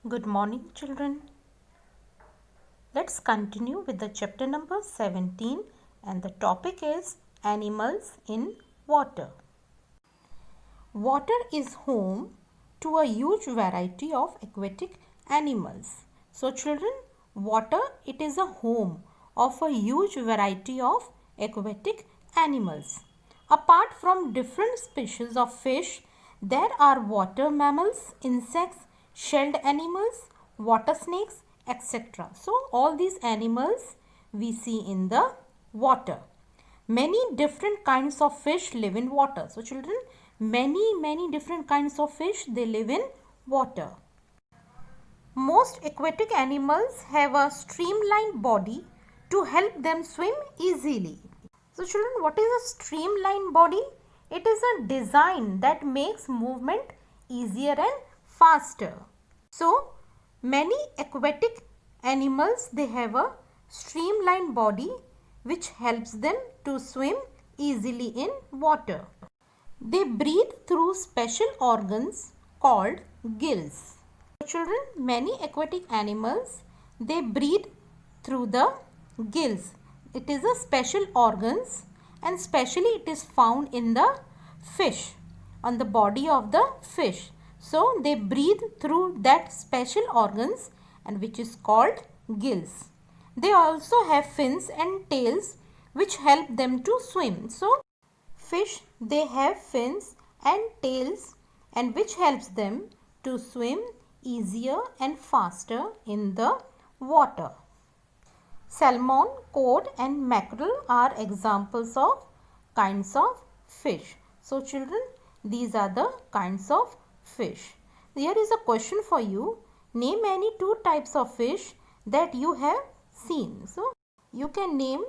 Good morning, children. Let's continue with the chapter number 17, and the topic is Animals in Water. Water is home to a huge variety of aquatic animals. So children, water, it is a home of a huge variety of aquatic animals. Apart from different species of fish, there are water mammals, insects, shelled animals, water snakes, etc. So all these animals we see in the water. Many different kinds of fish live in water. So children, many different kinds of fish, they live in water. Most aquatic animals have a streamlined body to help them swim easily. So children, what is a streamlined body? It is a design that makes movement easier and faster. So many aquatic animals, they have a streamlined body which helps them to swim easily in water. They breathe through special organs called gills. Children, many aquatic animals, they breathe through the gills. It is a special organs, and especially it is found in the fish, on the body of the fish. So they breathe through that special organs, and which is called gills. They also have fins and tails which help them to swim. So fish, they have fins and tails, and which helps them to swim easier and faster in the water. Salmon, cod and mackerel are examples of kinds of fish. So children, these are the kinds of fish. Here is a question for you. Name any two types of fish that you have seen. So you can name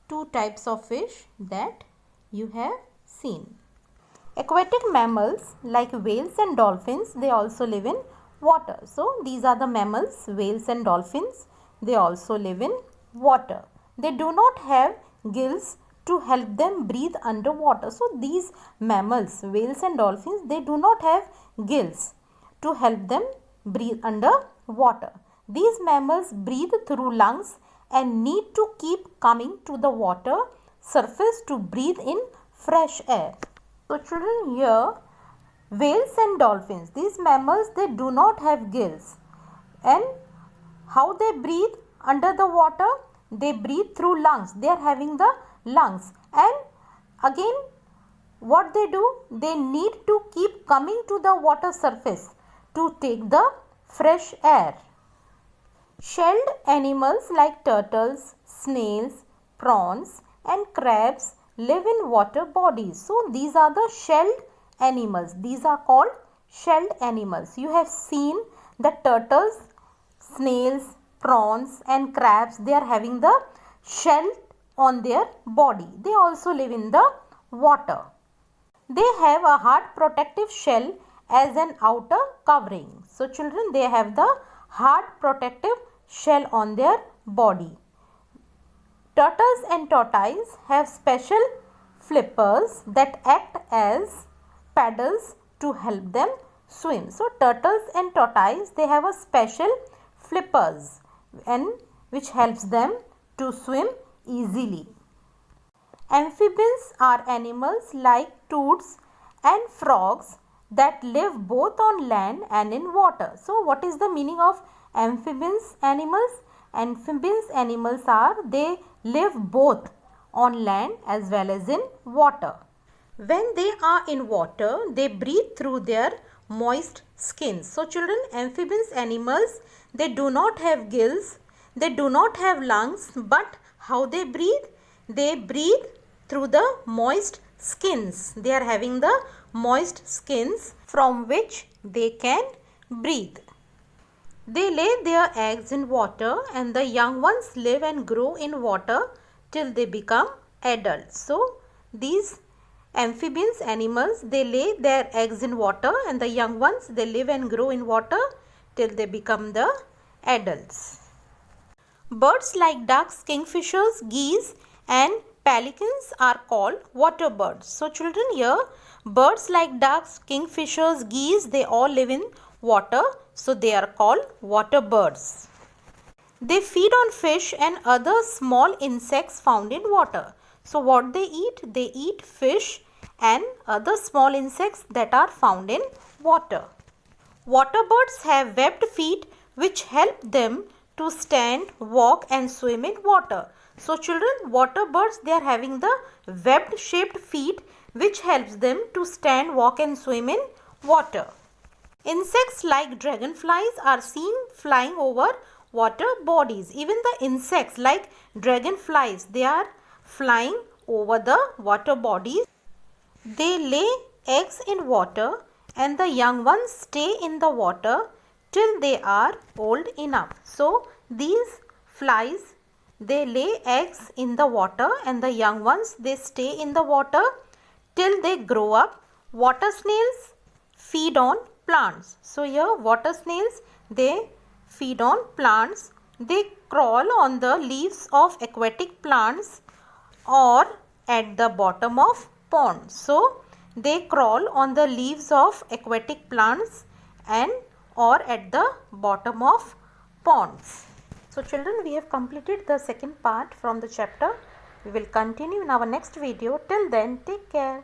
two types of fish that you have seen. Aquatic mammals like whales and dolphins, they also live in water. So these are the mammals, whales and dolphins. They also live in water. They do not have gills to help them breathe underwater. So these mammals, whales and dolphins, they do not have gills to help them breathe underwater. These mammals breathe through lungs and need to keep coming to the water surface to breathe in fresh air. So children, here whales and dolphins, these mammals, they do not have gills. And how they breathe under the water? They breathe through lungs. They are having the lungs. And again, what they do? They need to keep coming to the water surface to take the fresh air. Shelled animals like turtles, snails, prawns and crabs live in water bodies. So these are the shelled animals. These are called shelled animals. You have seen the turtles, snails, prawns and crabs. They are having the shell on their body. They also live in the water. They have a hard protective shell as an outer covering. So children, they have the hard protective shell on their body. Turtles and tortoises have special flippers that act as paddles to help them swim. So turtles and tortoises, they have a special flippers and which helps them to swim easily. Amphibians are animals like toads and frogs that live both on land and in water. So what is the meaning of amphibians animals? Amphibians animals are, they live both on land as well as in water. When they are in water, they breathe through their moist skins. So children, amphibians animals, they do not have gills, they do not have lungs, but how they breathe? They breathe through the moist skins. They are having the moist skins from which they can breathe. They lay their eggs in water and the young ones live and grow in water till they become adults. So these amphibians animals, they lay their eggs in water and the young ones, they live and grow in water till they become the adults. Birds like ducks, kingfishers, geese and pelicans are called water birds. So children, here birds like ducks, kingfishers, geese, they all live in water, so they are called water birds. They feed on fish and other small insects found in water. So what they eat? They eat fish and other small insects that are found in water. Water birds have webbed feet which help them to stand, walk and swim in water. So children, water birds, they are having the webbed shaped feet which helps them to stand, walk and swim in water. Insects like dragonflies are seen flying over water bodies. Even the insects like dragonflies, they are flying over the water bodies. They lay eggs in water and the young ones stay in the water till they are old enough. So these flies, they lay eggs in the water and the young ones, they stay in the water till they grow up. Water snails feed on plants. So here water snails, they feed on plants. They crawl on the leaves of aquatic plants or at the bottom of ponds. So they crawl on the leaves of aquatic plants and or at the bottom of ponds. So children, we have completed the second part from the chapter. We will continue in our next video. Till then, take care.